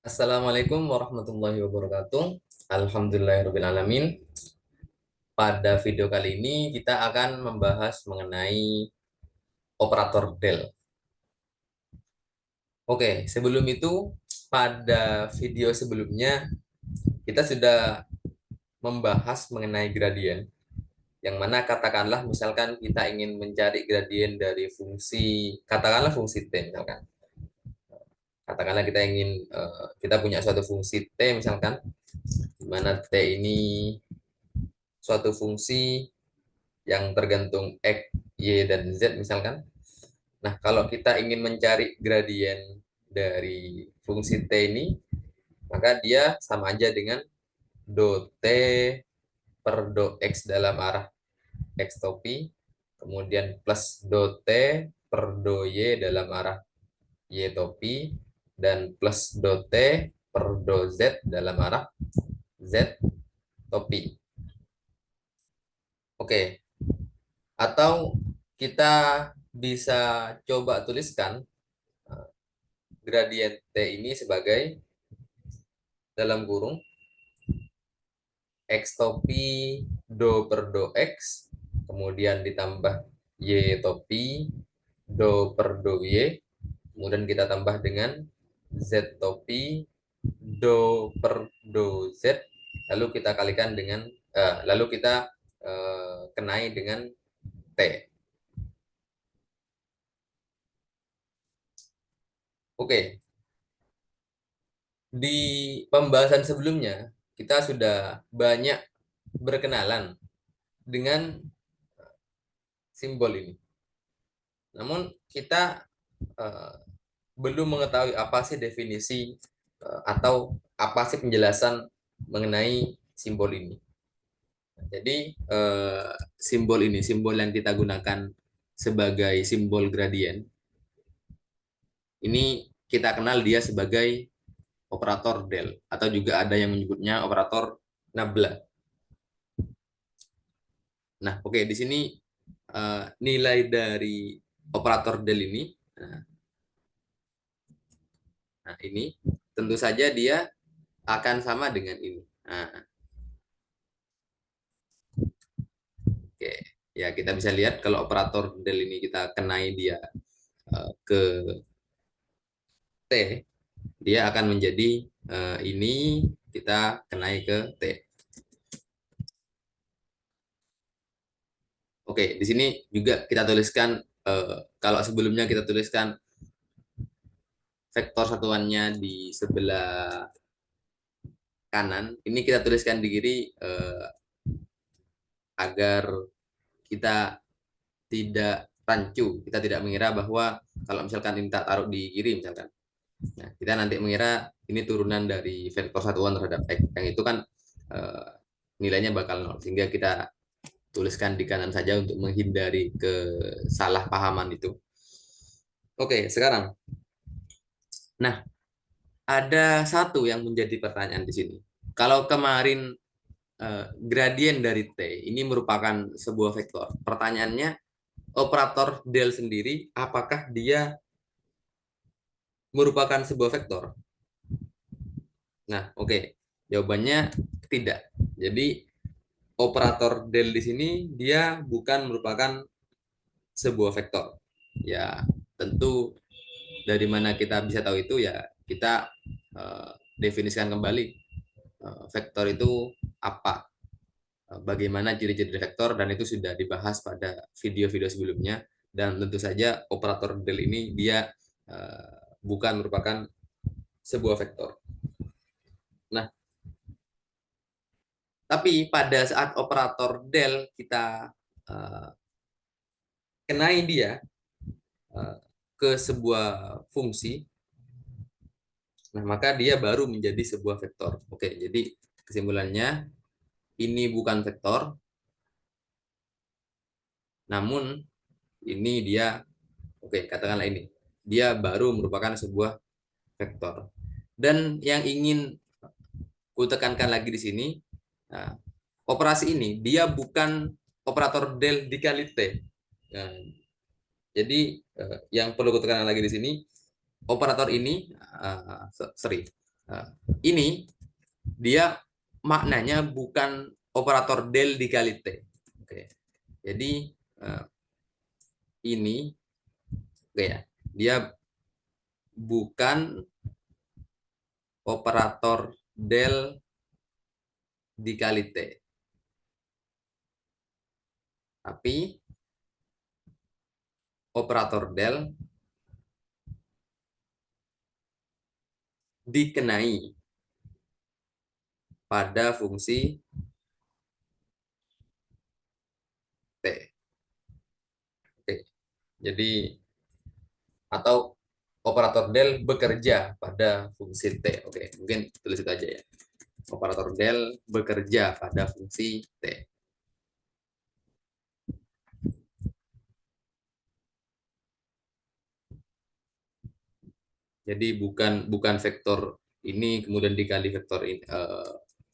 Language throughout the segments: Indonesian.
Assalamualaikum warahmatullahi wabarakatuh. Alhamdulillahirrahmanirrahim. Pada video kali ini kita akan membahas mengenai operator del. Oke, sebelum itu pada video sebelumnya kita sudah membahas mengenai gradien. Yang mana katakanlah misalkan kita ingin mencari gradien dari fungsi, katakanlah fungsi t misalkan. Katakanlah kita punya suatu fungsi t misalkan, di mana t ini suatu fungsi yang tergantung X, Y, dan Z misalkan. Nah, kalau kita ingin mencari gradien dari fungsi T ini, maka dia sama aja dengan do T per do X dalam arah X topi, kemudian plus do T per do Y dalam arah Y topi, dan plus do T per do Z dalam arah Z topi. Oke, atau kita bisa coba tuliskan gradien T ini sebagai dalam kurung X topi do per do X, kemudian ditambah Y topi do per do Y, kemudian kita tambah dengan Z topi do per do Z, lalu kita kalikan dengan lalu kita kenai dengan T. Oke, di pembahasan sebelumnya kita sudah banyak berkenalan dengan simbol ini. Namun kita eh, belum mengetahui apa sih definisi atau apa sih penjelasan mengenai simbol ini. Jadi simbol yang kita gunakan sebagai simbol gradien ini kita kenal dia sebagai operator del, atau juga ada yang menyebutnya operator nabla. Nah, oke, di sini nilai dari operator del ini, nah ini tentu saja dia akan sama dengan ini. Nah, oke, ya kita bisa lihat kalau operator del ini kita kenai dia ke T, dia akan menjadi ini kita kenai ke T. Oke, di sini juga kita tuliskan, kalau sebelumnya kita tuliskan vektor satuannya di sebelah kanan, ini kita tuliskan di kiri agar kita tidak rancu, kita tidak mengira bahwa kalau misalkan ini tak taruh di kiri misalkan, nah, kita nanti mengira ini turunan dari vektor satuan terhadap X, yang itu kan eh, nilainya bakal nol, sehingga kita tuliskan di kanan saja untuk menghindari kesalahpahaman itu. Oke, sekarang, nah, ada satu yang menjadi pertanyaan di sini. Kalau kemarin gradien dari T ini merupakan sebuah vektor, pertanyaannya operator del sendiri apakah dia merupakan sebuah vektor? Nah, oke, jawabannya tidak. Jadi operator del di sini dia bukan merupakan sebuah vektor. Ya, tentu dari mana kita bisa tahu itu, ya kita definisikan kembali vektor itu apa, bagaimana ciri-ciri vektor, dan itu sudah dibahas pada video-video sebelumnya. Dan tentu saja operator del ini dia bukan merupakan sebuah vektor. Nah, tapi pada saat operator del kita uh, kenai dia uh, ke sebuah fungsi, nah maka dia baru menjadi sebuah vektor. Oke, jadi kesimpulannya ini bukan vektor, namun ini dia, oke, katakanlah ini, dia baru merupakan sebuah vektor. Dan yang ingin kutekankan lagi di sini, nah, operasi ini dia bukan operator del dikali T. Nah, jadi yang perlu kutekankan lagi di sini, operator ini, sorry, Ini dia maknanya bukan operator del dikali T. Oke. Jadi ini oke ya, dia bukan operator del dikali T. Tapi operator del dikenai pada fungsi T. Oke. Jadi atau operator del bekerja pada fungsi T. Oke, mungkin tulis itu aja ya. Operator del bekerja pada fungsi T. Jadi bukan vektor ini kemudian dikali vektor ini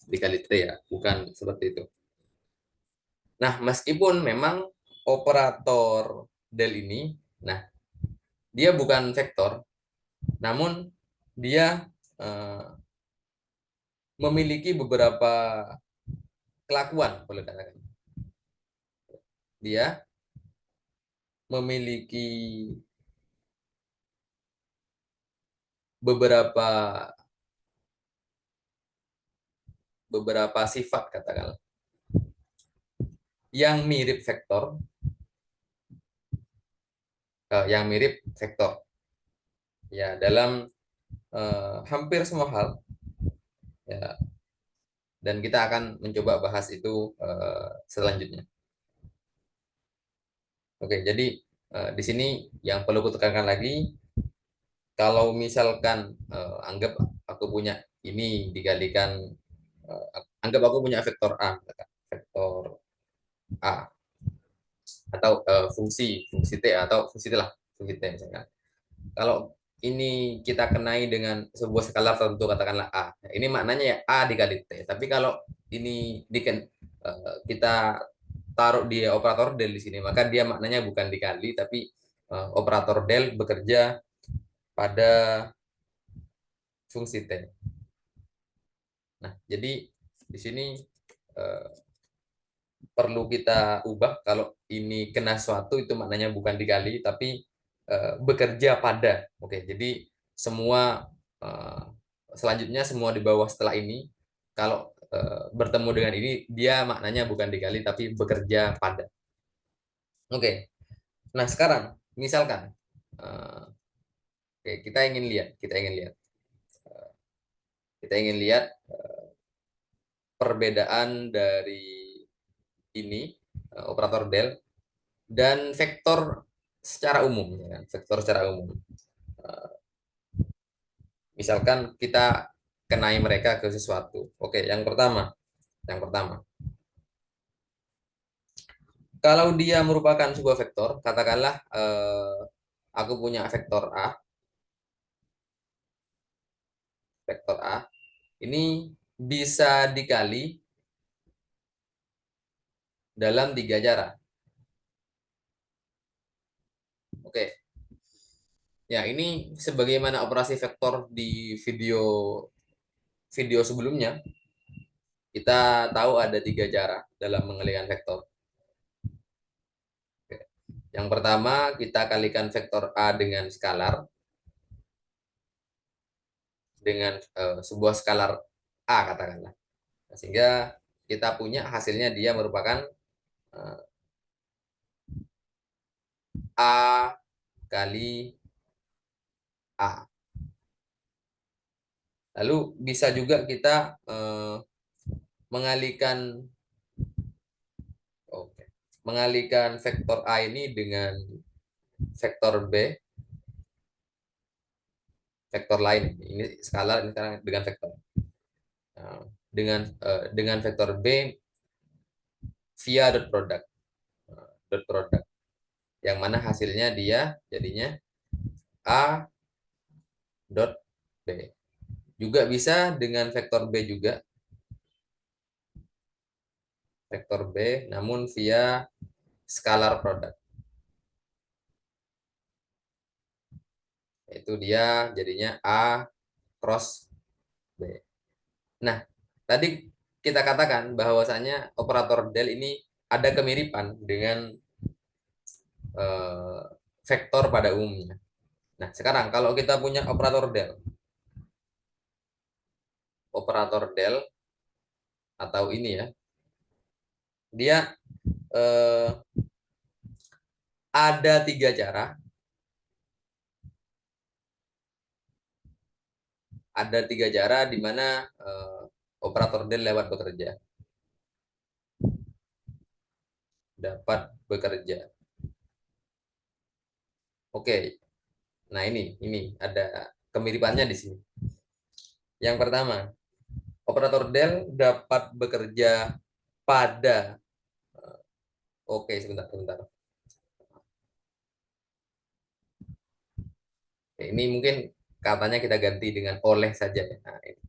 dikali T ya, bukan seperti itu. Nah, meskipun memang operator del ini, nah dia bukan vektor, namun dia memiliki beberapa kelakuan, boleh katakan. Dia memiliki beberapa sifat katakanlah yang mirip vektor, ya dalam hampir semua hal ya, dan kita akan mencoba bahas itu selanjutnya. Oke, jadi di sini yang perlu kutekankan lagi, kalau misalkan anggap aku punya ini dikalikan anggap aku punya vektor A, vektor A atau fungsi T atau fungsi T lah, fungsi T misalkan. Kalau ini kita kenai dengan sebuah skalar tertentu katakanlah A. Nah, ini maknanya ya A dikali T. Tapi kalau ini kita taruh di operator del di sini, maka dia maknanya bukan dikali tapi operator del bekerja pada fungsi T. Nah, jadi di sini eh, perlu kita ubah kalau ini kena suatu itu maknanya bukan dikali tapi bekerja pada. Oke, jadi semua eh, selanjutnya semua di bawah setelah ini kalau bertemu dengan ini dia maknanya bukan dikali tapi bekerja pada. Oke. Nah, sekarang misalkan oke, kita ingin lihat perbedaan dari ini operator del dan vektor secara umum ya kan? Vektor secara umum. Eh, Misalkan kita kenai mereka ke sesuatu. Oke, yang pertama, kalau dia merupakan sebuah vektor, katakanlah aku punya vektor A, ini bisa dikali dalam tiga cara. Oke, ya ini sebagaimana operasi vektor di video video sebelumnya, kita tahu ada tiga cara dalam mengalikan vektor. Oke. Yang pertama, kita kalikan vektor A dengan skalar, dengan sebuah skalar A katakanlah. Sehingga kita punya hasilnya dia merupakan eh, A kali A. Lalu bisa juga kita mengalihkan oke, mengalihkan vektor A ini dengan vektor B, vektor lain. Ini skalar, ini sekarang dengan vektor. Nah, dengan vektor B via dot product. Dot product. Yang mana hasilnya dia jadinya A dot B. Juga bisa dengan vektor B juga. Vektor B namun via scalar product. Itu dia jadinya A cross B. Nah, tadi kita katakan bahwasanya operator del ini ada kemiripan dengan eh, vektor pada umumnya. Nah, sekarang kalau kita punya operator del atau ini ya, dia eh, ada tiga cara, di mana operator del dapat bekerja. Oke, nah ini ada kemiripannya di sini. Yang pertama, operator del dapat bekerja pada, oke sebentar sebentar. Ini mungkin katanya kita ganti dengan oleh saja ya. Nah, ini.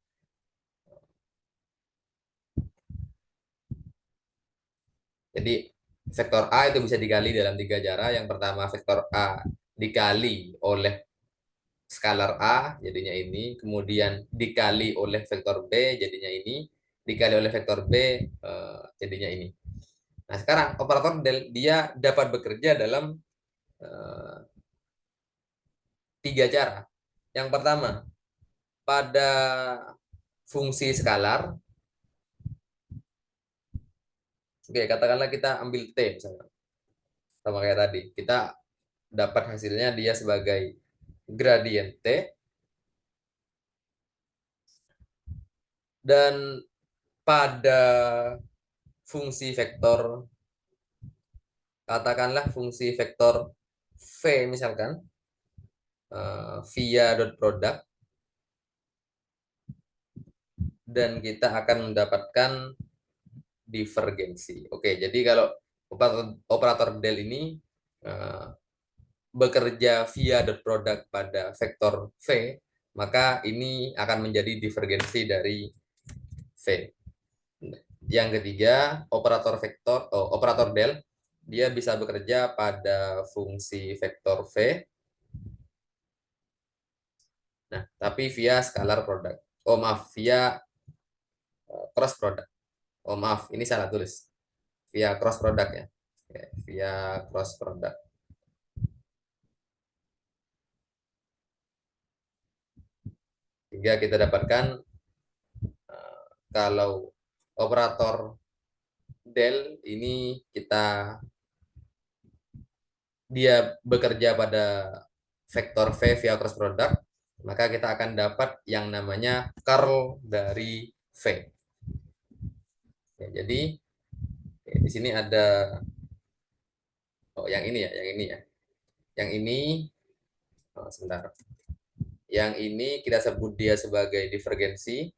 Jadi vektor A itu bisa dikali dalam tiga cara. Yang pertama vektor A dikali oleh skalar A jadinya ini, kemudian dikali oleh vektor B jadinya ini, dikali oleh vektor B jadinya ini. Nah, sekarang operator del dia dapat bekerja dalam eh, tiga cara. Yang pertama, pada fungsi skalar. Oke, katakanlah kita ambil T misalnya. Sama kayak tadi. Kita dapat hasilnya dia sebagai gradien T, dan pada fungsi vektor, katakanlah fungsi vektor V misalkan, via dot product, dan kita akan mendapatkan divergensi. Oke, jadi kalau operator del ini eh, bekerja via dot product pada vektor V, maka ini akan menjadi divergensi dari V. Yang ketiga, operator del, dia bisa bekerja pada fungsi vektor V, nah tapi via scalar product. Oh maaf, via cross product. Oh maaf, ini salah tulis. Via cross product ya. Oke, via cross product. Sehingga kita dapatkan kalau operator del ini dia bekerja pada vektor V via cross product, maka kita akan dapat yang namanya curl dari V. Ya, jadi di sini ada, oh yang ini ya, yang ini ya. Yang ini, oh, sebentar. Yang ini kita sebut dia sebagai divergensi.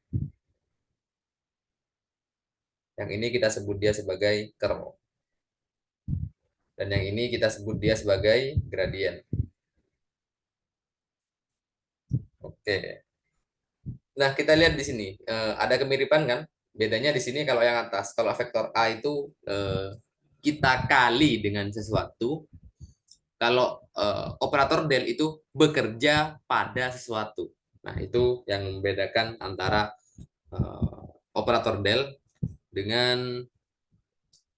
Yang ini kita sebut dia sebagai curl. Dan yang ini kita sebut dia sebagai gradien. Oke. Nah, kita lihat di sini ada kemiripan kan? Bedanya di sini kalau yang atas, kalau vektor A itu kita kali dengan sesuatu, kalau operator del itu bekerja pada sesuatu. Nah, itu yang membedakan antara operator del dengan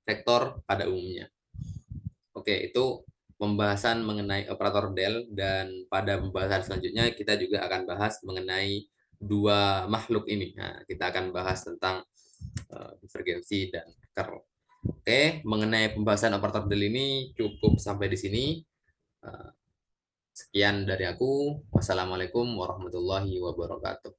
vektor pada umumnya. Oke, itu pembahasan mengenai operator del, dan pada pembahasan selanjutnya kita juga akan bahas mengenai dua makhluk ini. Nah, kita akan bahas tentang divergensi dan curl. Oke, mengenai pembahasan operator del ini cukup sampai di sini. Sekian dari aku. Wassalamualaikum warahmatullahi wabarakatuh.